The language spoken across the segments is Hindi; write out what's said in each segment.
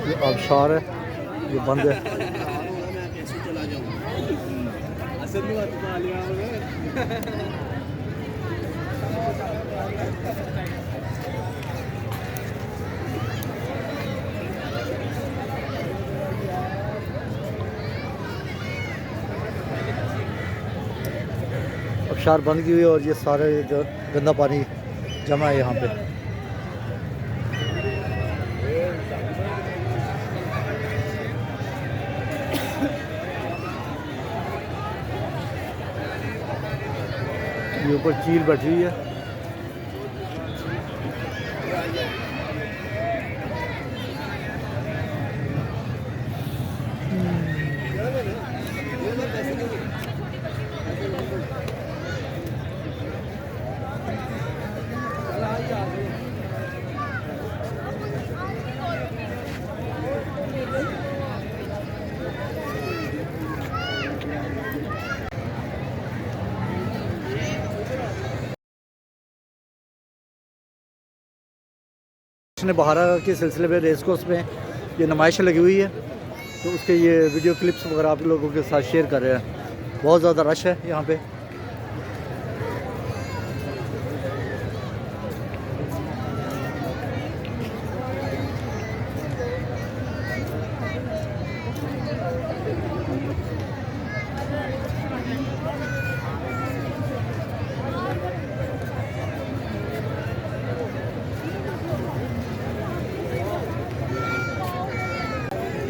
ये आबशार है, ये बंद है। आबशार बंद की हुई है और ये सारे जो गंदा पानी जमा है यहाँ पे। ये ऊपर चील बैठी हुई है। बहारा के सिलसिले में रेस कोर्स में ये नुमाइश लगी हुई है, तो उसके ये वीडियो क्लिप्स वगैरह आप लोगों के साथ शेयर कर रहे हैं। बहुत ज़्यादा रश है यहाँ पे।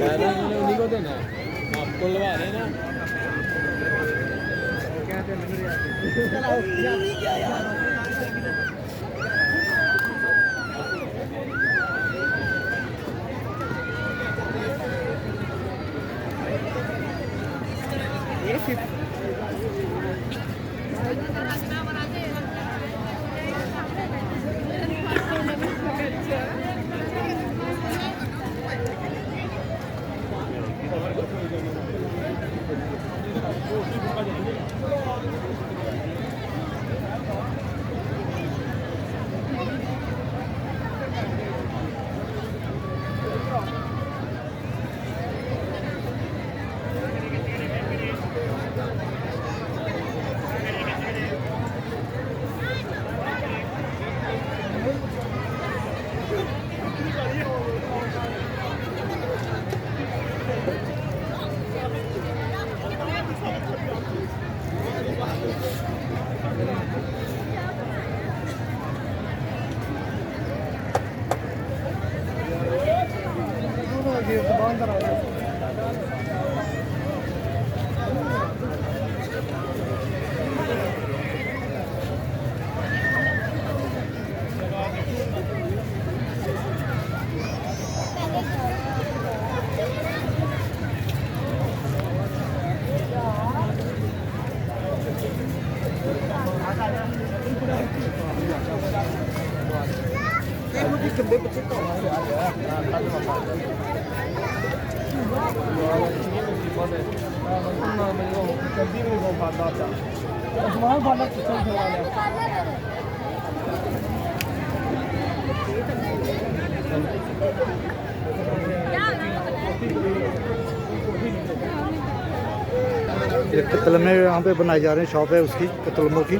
उन्हीं को देना है, आपको लगा देना। कतलमे यहाँ पे बनाए जा रहे हैं, शॉप है उसकी कतलमों की।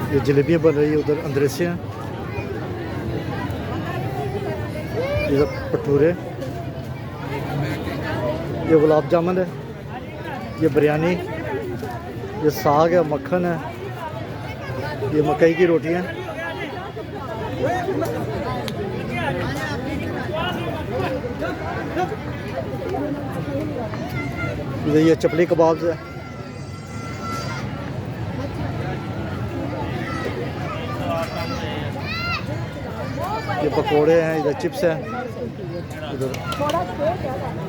ये जलेबियाँ बन रही है उधर अंदर से हैं, ये भटूरे, ये गुलाब जामुन है, ये बिरयानी, ये साग है, मक्खन है, ये मकई की रोटियाँ। ये चपली कबाब है, ये पकोड़े हैं, इधर चिप्स हैं, इधर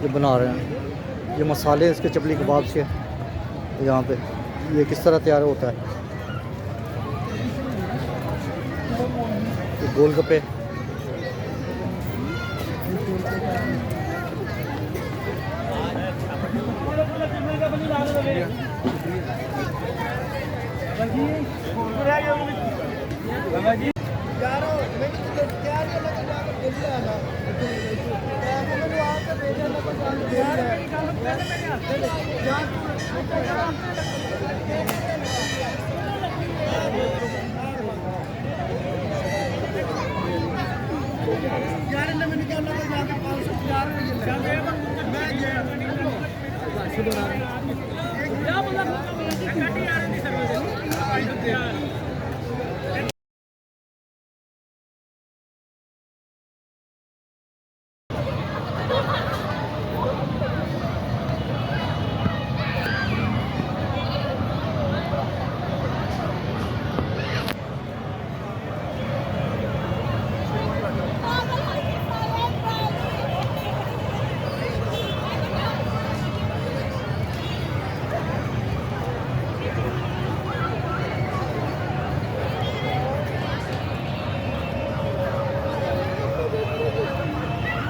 ये बना रहे हैं। ये मसाले हैं इसके चपली कबाब के। यहाँ पे ये किस तरह तैयार होता है। ये गोलगप्पे,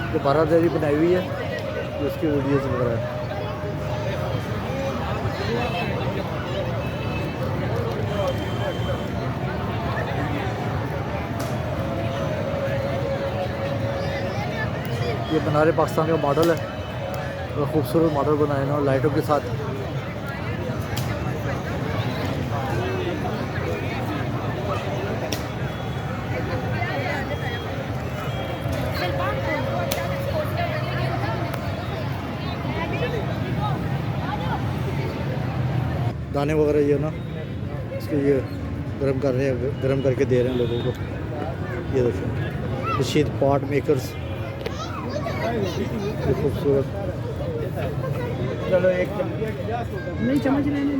जो बारादरी बनाई हुई है, उसकी वीडियोस वगैरह है। ये बनारे पाकिस्तान का मॉडल है और ख़ूबसूरत मॉडल बनाए हैं लाइटों के साथ। दाने वगैरह ये ना इसके ये गर्म कर रहे हैं, गर्म करके दे रहे हैं लोगों को। ये देखिए रशीद पॉट मेकर्स, ये खूबसूरत। चलो एक नहीं चम्मच लेने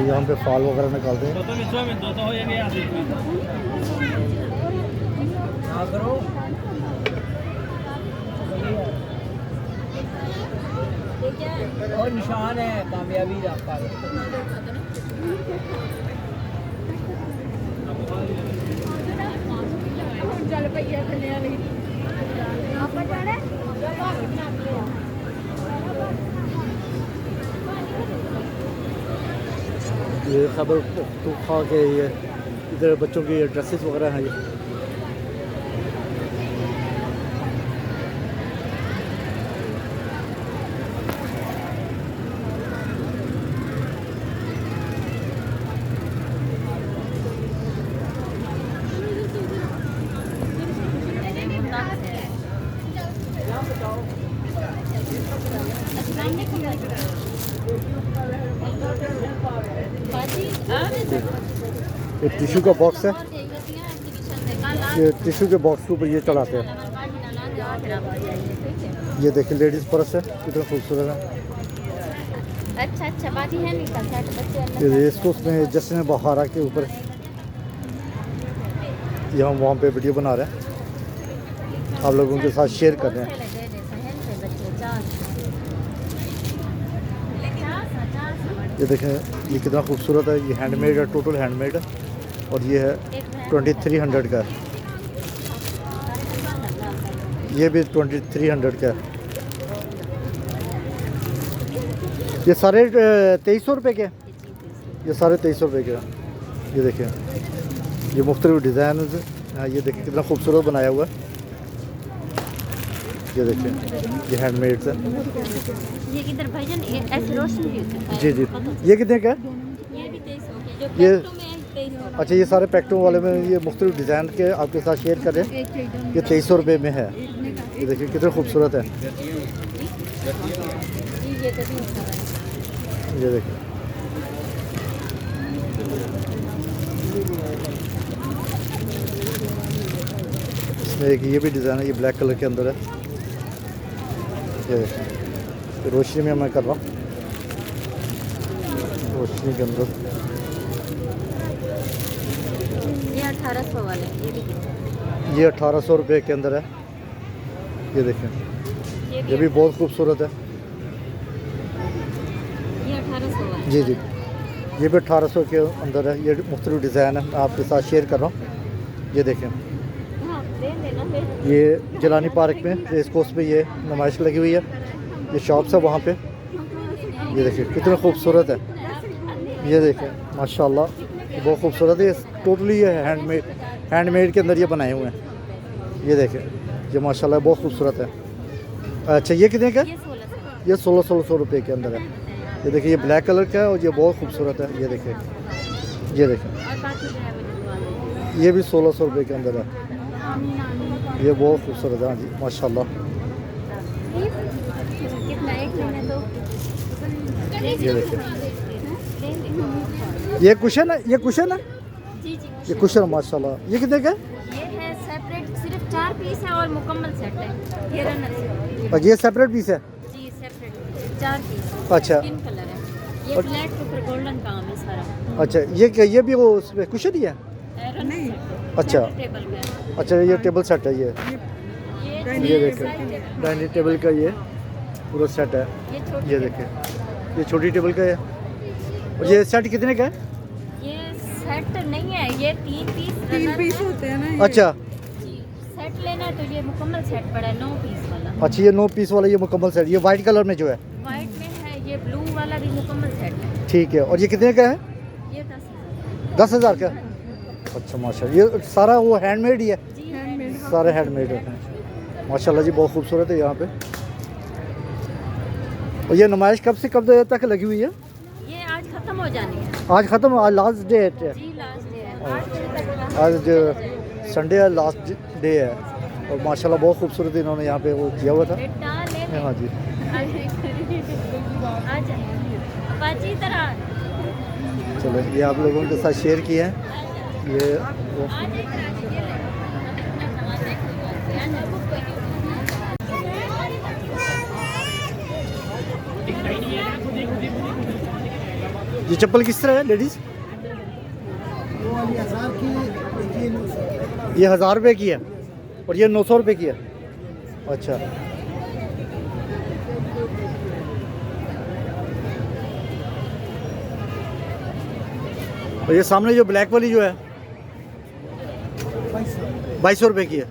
यहाँ पे फाल वगैरह निकालते हैं। और निशान है कामयाबी आपका। ये खबर पुख्तूनख्वा के ये इधर बच्चों की ड्रेसेस वगैरह हैं। ये ये टिश्यू का बॉक्स है। ये टिश्यू के बॉक्स के ऊपर ये चढ़ाते हैं। ये देखिए लेडीज़ पर्स है, कितना खूबसूरत है। अच्छा बात है नहीं। ये रेस कोर्स में जश्न बहारा के ऊपर ये हम वहाँ पे वीडियो बना रहे हैं, आप लोगों के साथ शेयर कर रहे हैं। ये देखें ये कितना खूबसूरत है। ये हैंडमेड है, टोटल हैंडमेड है और ये है 2300 का। ये भी 2300 का है। ये सारे 2300 रुपये के, ये सारे 2300 रुपये के। ये देखें ये मुख्तलिफ डिज़ाइन, ये देखें कितना खूबसूरत बनाया हुआ है। ये देखें ये हैंडमेड है। ये किधर भाईजान ऐसे रोशन भी होता है। जी जी ये कितने का है? ये भी 2300 के, जो ये पैक्टो में है 2300। अच्छा ये सारे पैक्टों वाले में ये मुख्तलिफ डिज़ाइन के आपके साथ शेयर कर रहे हैं। ये 2300 रुपये में है। ये देखिए कितना खूबसूरत है। ये तो 300 है। ये देखिए इसमें एक ये भी डिज़ाइन है, ये ब्लैक कलर के अंदर है। ये देखें, रोशनी में मैं कर रहा हूँ, रोशनी के अंदर ये 1800 वाले ये भी कितने? ये 1800 रुपये के अंदर है। ये देखें, ये भी बहुत खूबसूरत है। ये 1800 वाले। जी जी, ये भी 1800 के अंदर है। ये मुख्तलिफ डिज़ाइन है, मैं आपके साथ शेयर कर रहा हूँ। ये देखें, हाँ, दे देना फिर। ये जिलानी पार्क में रेस कोर्स पे ये नुमाइश लगी हुई है। ये शॉप्स है वहाँ पे। ये देखिए कितने खूबसूरत है। ये देखें माशाल्लाह, ये बहुत खूबसूरत है। ये टोटली ये हैंडमेड के अंदर ये बनाए हुए हैं। ये देखें, ये माशाल्लाह बहुत खूबसूरत है। अच्छा, ये कितने का है? ये 1600। ये 1600 रुपये के अंदर है। ये देखिए, ये ब्लैक कलर का है और ये बहुत खूबसूरत है। ये देखें, ये देखें, और बाकी जो है वो दिलवा देंगे। ये भी 1600 रुपये के अंदर है। ये बहुत खूबसूरत है। हाँ जी माशाल्लाह। कितना एक महीने दो? ये देखिए, ये कुशन है, ये कुशन है, जी जी। ये कुशन माशाल्लाह। ये कितने का है? ये है सेपरेट, सिर्फ 4 पीस है और मुकम्मल सेट है। ये रनर है। और ये सेपरेट पीस है। जी सेपरेट 4 पीस। अच्छा। स्किन कलर है। ये ब्लैक के ऊपर गोल्डन काम है सारा। अच्छा, ये क्या, ये भी वो उसमें कुशन ही है? नहीं। अच्छा टेबल पे है। अच्छा, ये टेबल सेट है। ये ये देखें, डाइनिंग टेबल का ये पूरा सेट है। ये छोटी ये देखें, ये छोटी टेबल का है। और ये सेट कितने का है? ये सेट नहीं है, ये 3 पीस। 3 पीस होते हैं ना ये। अच्छा जी, सेट लेना है तो ये मुकम्मल सेट पड़ा है 9 पीस वाला। अच्छा, ये 9 पीस वाला ये मुकम्मल सेट, ये वाइट कलर में जो है। वाइट में है, ये ब्लू वाला भी मुकम्मल सेट है। ठीक है। और ये कितने का है? ये 10,000। 10,000 का। अच्छा माशाल्लाह, ये सारा वो हैंडमेड ही है। जी हैंडमेड। सारे हैंडमेड है माशाल्लाह जी, बहुत खूबसूरत है यहाँ पे। और ये नुमाइश कब से कब तक लगी हुई है? ये आज खत्म हो जानी है। आज ख़त्म, आज लास्ट डे है। जी लास्ट डे है। 8 बजे तक आज संडे है, लास्ट डे है। और माशाल्लाह बहुत खूबसूरत इन्होंने यहाँ पे वो किया हुआ था। बेटा ले ले। हाँ जी, आज अपाची तरह चलो ये आप लोगों के साथ शेयर किए हैं। ये वो ये चप्पल किस तरह है लेडीज़? ये 1000 रुपये की है और ये 900 रुपये की है। अच्छा, और ये सामने जो ब्लैक वाली जो है 2200 रुपये की है।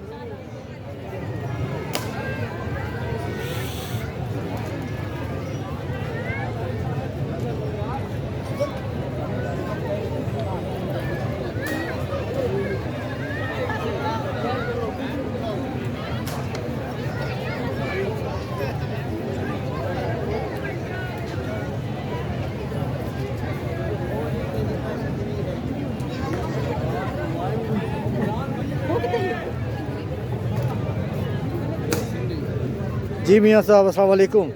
जी मियाँ साहब, अस्सलाम वालेकुम।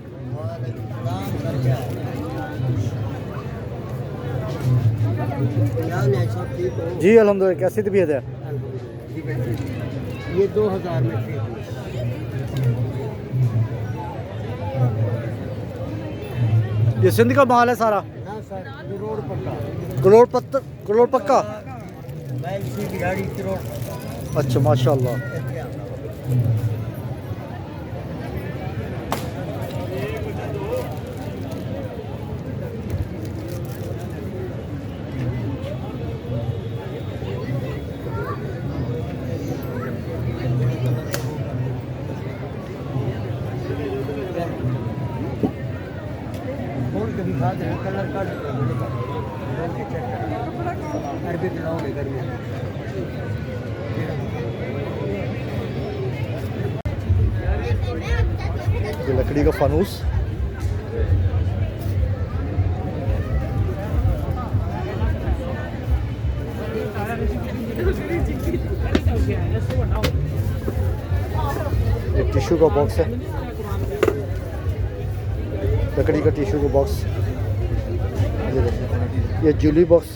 जी अल्हम्दुलिल्लाह, कैसी तबीयत है? ये 2000 में थे। ये सिंध का माल है सारा? हाँ सर, करोड़ पक्का। करोड़ पक्का। मैं इसी दिहाड़ी करोड़। अच्छा माशाल्लाह। खोल के दिखा दे, कलर काट के अरबी दिलाओगे घर में। ये लकड़ी का फानूस। ये टिश्यू का बॉक्स है, लकड़ी का टिश्यू का बॉक्स। ये देखिए, ये ज्वेलरी बॉक्स।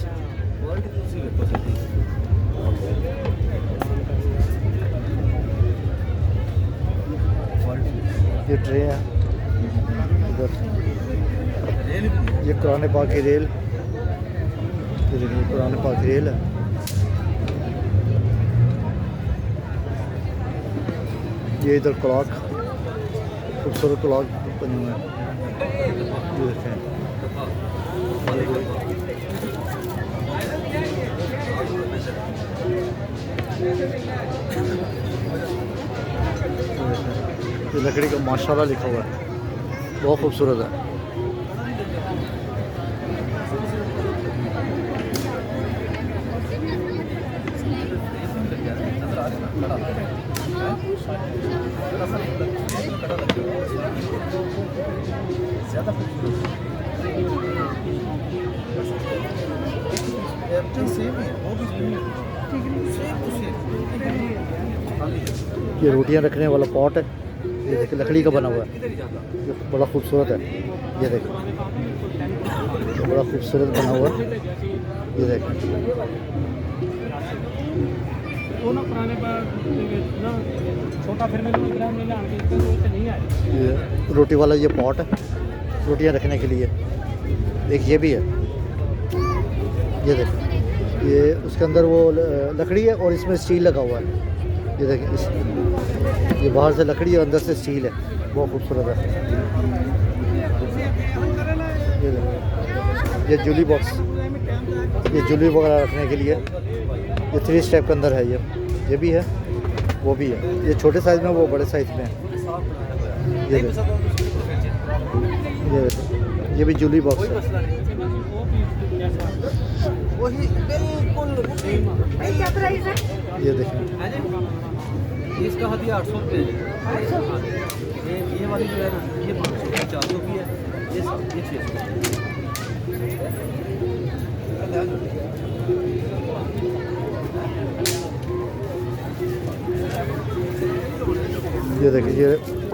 ये ट्रे है। इधर ये कुरान पाक की रेल, ये देखिए कुरान पाक की रेल है। ये इधर क्लॉक, खूबसूरत क्लॉक बने हुए हैं, ये देखें। ये लकड़ी का माशाल्लाह लिखा हुआ है, बहुत खूबसूरत है। ये रोटियां रखने वाला पॉट है, ये देखिए लकड़ी का बना हुआ है, ये बड़ा खूबसूरत है। ये देखिए बड़ा खूबसूरत बना हुआ है, ये देखिए। ये रोटी वाला ये पॉट है, रोटियां रखने के लिए। एक ये भी है, ये देखिए, ये उसके अंदर वो लकड़ी है और इसमें स्टील लगा हुआ है। ये देखिए ये बाहर से लकड़ी है, अंदर से स्टील है, बहुत खूबसूरत है। ये देखिए, ये जूली बॉक्स, ये जूली वगैरह रखने के लिए, ये 3 स्टेप के अंदर है। ये भी है, वो भी है। ये छोटे साइज़ में, वो बड़े साइज़ में है। ये देखिए, ये भी जूली बॉक्स है। क्या प्राइस है? ये देखिए, इसका हदिया 800 रुपये है। ये वाली जो है ये 400 की है, ये 600। ये देखिए, ये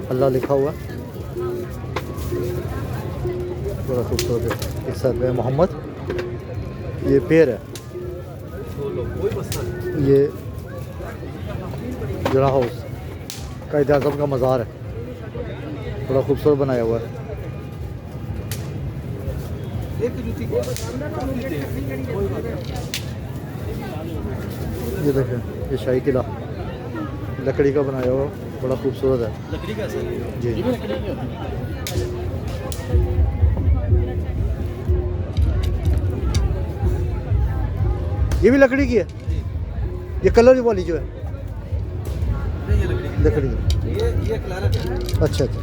अल्लाह लिखा हुआ, बड़ा खूबसूरत है। एक साथ में मोहम्मद, ये पेड़ है, ये जरा हाउस कायद आज़म का मज़ार है, बड़ा खूबसूरत बनाया हुआ है। ये देखें, ये शाही किला लकड़ी का बनाया हुआ, बड़ा खूबसूरत है। लकड़ी का सर जी, ये भी लकड़ी की है। ये कलर वाली जो है ये लकड़ी की। ये क्लारट है। अच्छा अच्छा,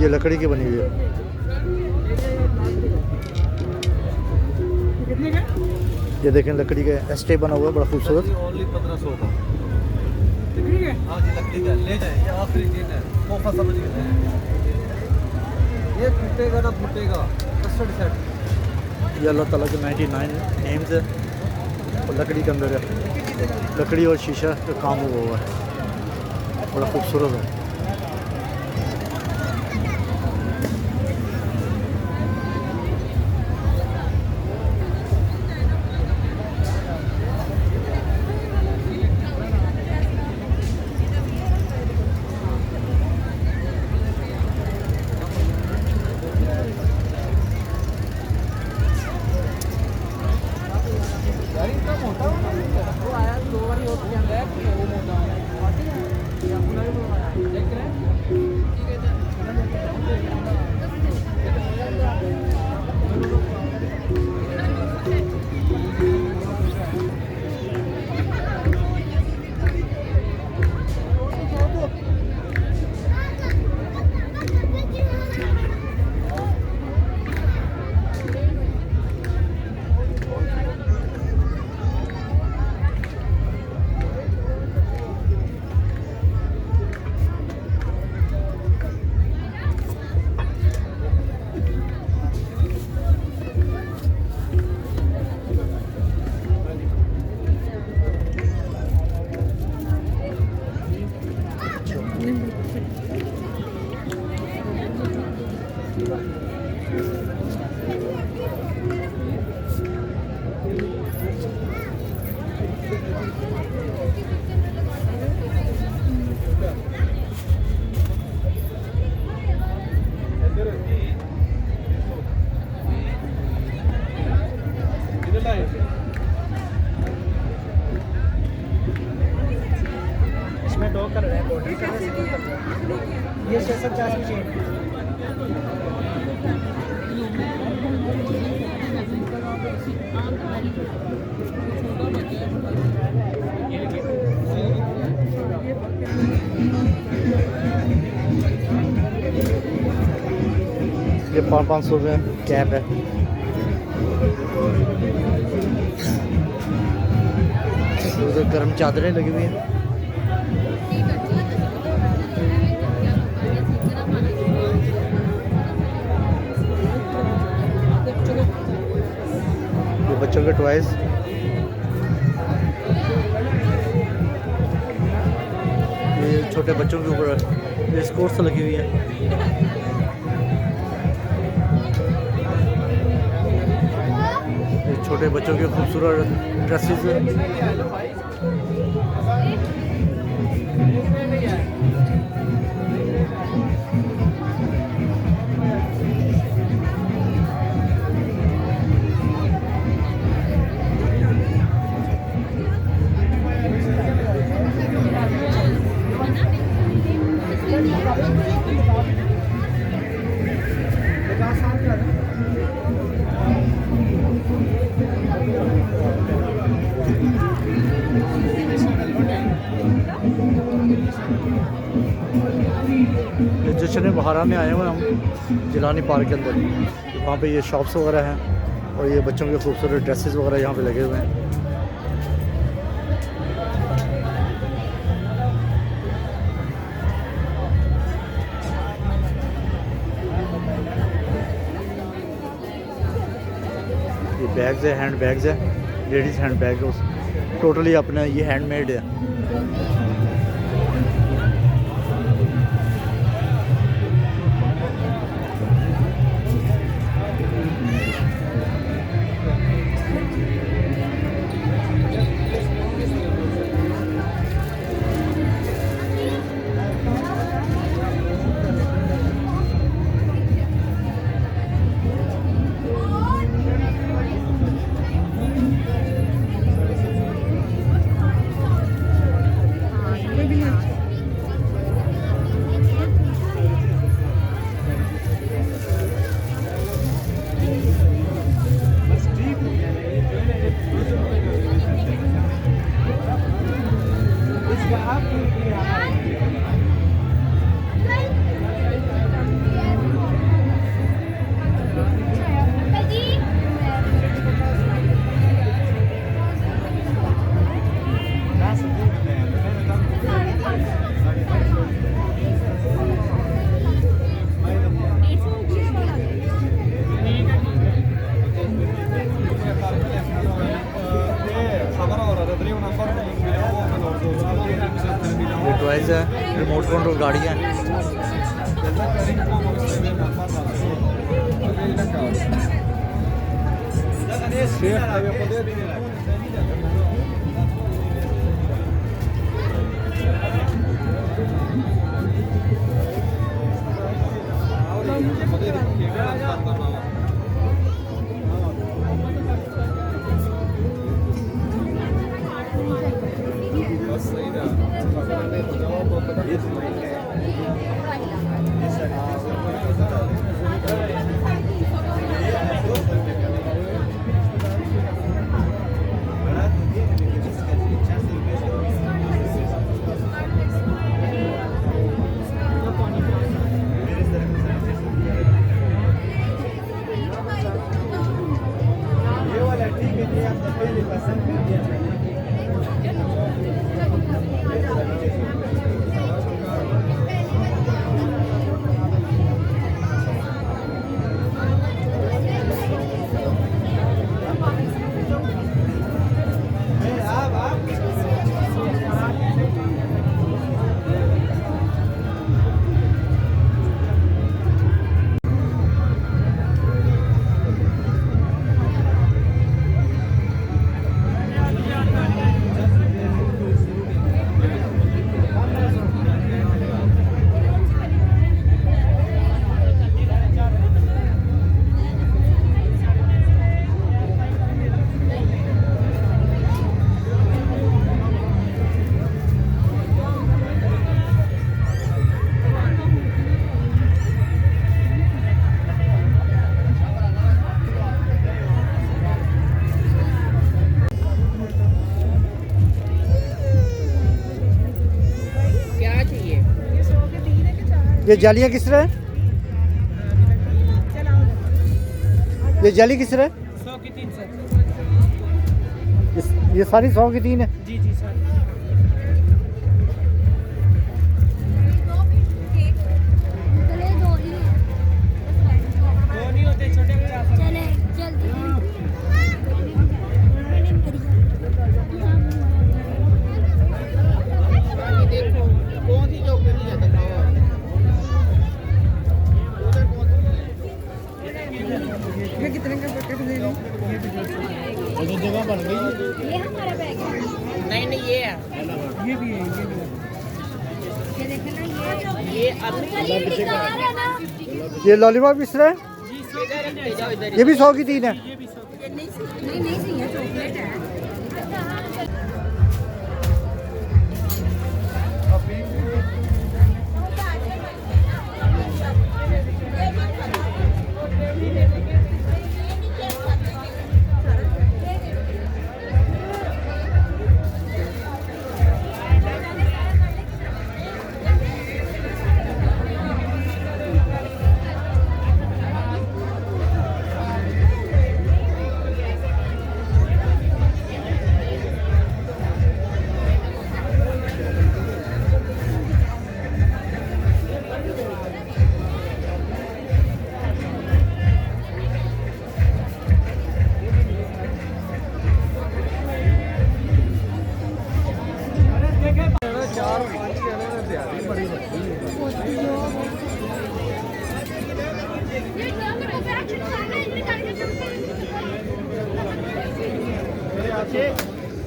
ये लकड़ी की बनी हुई है। ये देखें, लकड़ी का एस्टे बना हुआ है, बड़ा खूबसूरत। ओनली 1500 का। हाँ जी, लकड़ी का ले जाए, ये आखिरी दिन है, तोहफा समझ गए। ये फूटेगा ना फूटेगा, कस्टर्ड सेट। ये अल्लाह ताला के 99 नेम्स है और लकड़ी के अंदर है, लकड़ी और शीशा का काम हुआ है, बड़ा खूबसूरत है। ये 650 की चेन। ये 500 रुपये कैप है। उधर गर्म चादरें लगी हुई हैं। ये बच्चों के टॉयज। ये छोटे बच्चों के ऊपर ये स्पोर्ट्स लगी हुई है। छोटे बच्चों के खूबसूरत ड्रेसेस। जश्न बहारा में आए हुए हम जिलानी पार्क के अंदर। वहाँ पे ये शॉप्स वगैरह हैं और ये बच्चों के खूबसूरत ड्रेसेस वगैरह यहाँ पे लगे हुए हैं। ये बैग्स है, हैंड बैग्स है, लेडीज़ हैंड बैग है, टोटली अपना ये हैंडमेड है। ये टॉयज है, रिमोट कंट्रोल गाड़ियाँ हैं। ये जालियाँ किस तरह है? ये जाली किस तरह है? 100 की 3 सर। ये सारी 100 की 3 है। जी जी सर। दो नहीं होते छोटे 50 सर। चले जल्दी देखो कौन सी चौक पे नहीं जाता खाओ। ये कितने का पैकेट दे रहे हो? जगह बन गई। ये हमारा बैग है। नहीं नहीं ये है। ये भी है ये भी है। ये देखना ये अभी ये लॉलीपॉप किस तरह है? ये भी 100 की 3 है। ये भी 100 की। नहीं नहीं सही है चॉकलेट है।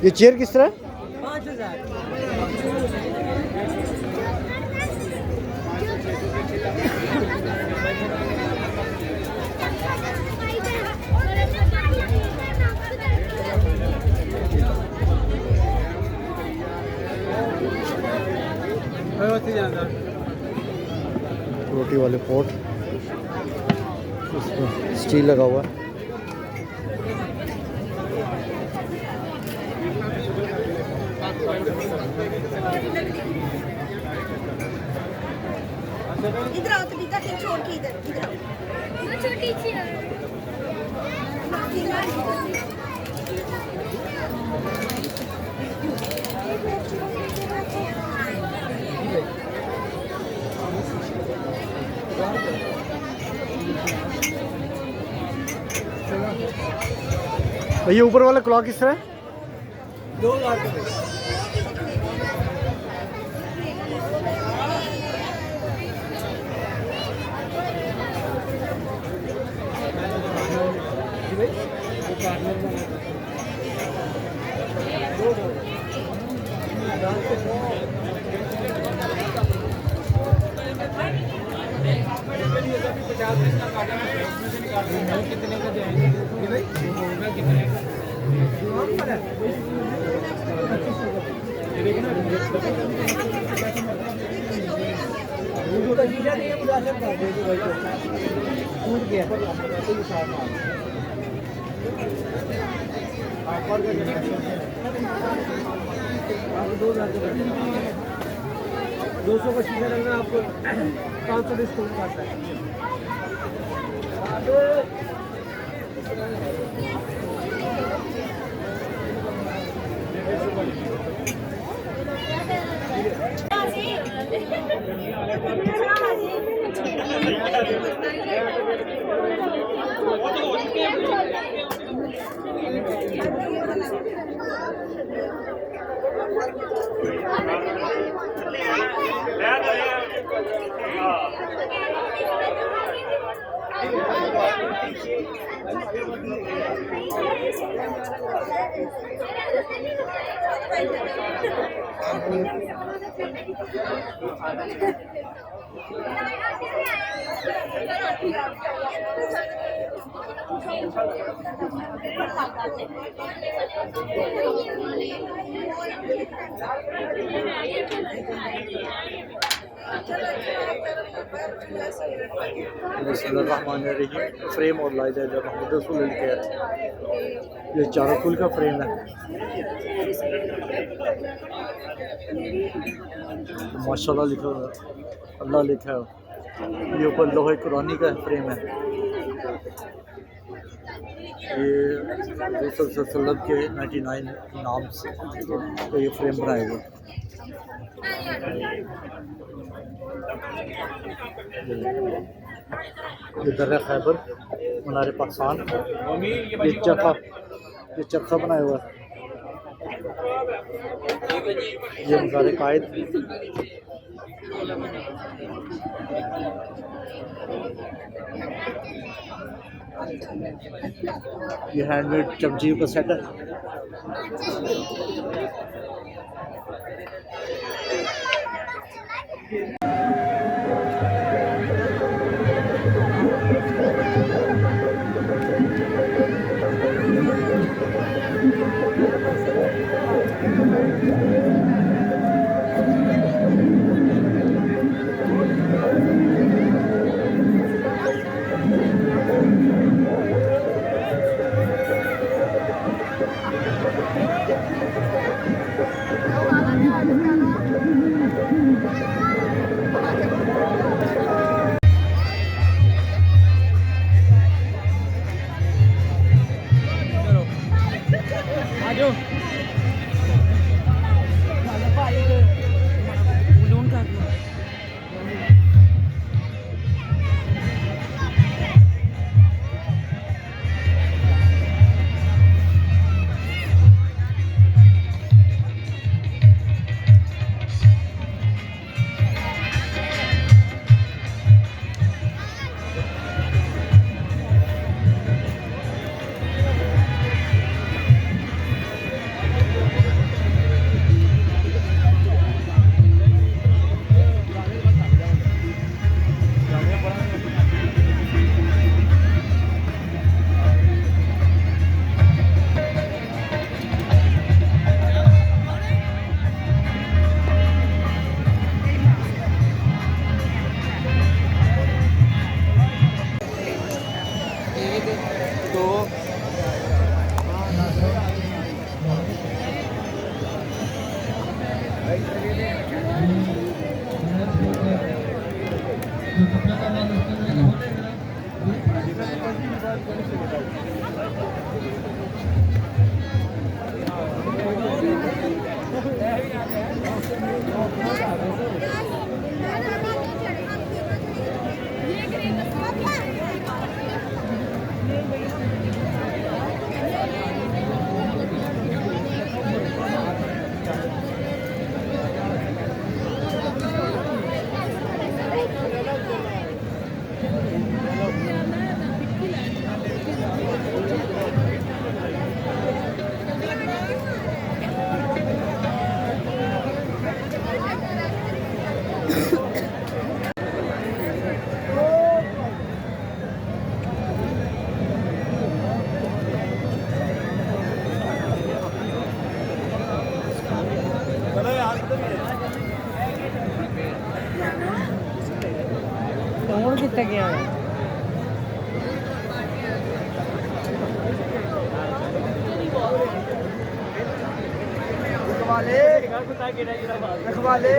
ये चेयर किस तरह है? 5000। रोटी वाले पोट, उसमें स्टील लगा हुआ है। इधर आओ तो पिज्जा के छोड़ के इधर आओ। वो छोटी सी है। ये ऊपर वाला क्लॉक किस तरह है? 2000 का। कितने का जाएंगे? कितने का? दो सौ का शीशा लगना आपको 500 डिस्काउंट करता है। फ्रेम और लाइट है जब मोहम्मद रसूल लिखे है। ये चारों कुल का फ्रेम है। माशाल्लाह लिखा हुआ है, अल्लाह लिखा है। ये ऊपर लोहे कुरानी का फ्रेम है। ये रसूल सल्लल्लाहु के 99 नाम से तो ये फ्रेम बनाए हुए। ये दर्रा खैबर मनार पाकिस्तान, ये चरखा बनाया हुआ है। ये मज़ार कायद, ये हैंडमेड चमचियों का सेट है। कौन कितना गया है रखवाले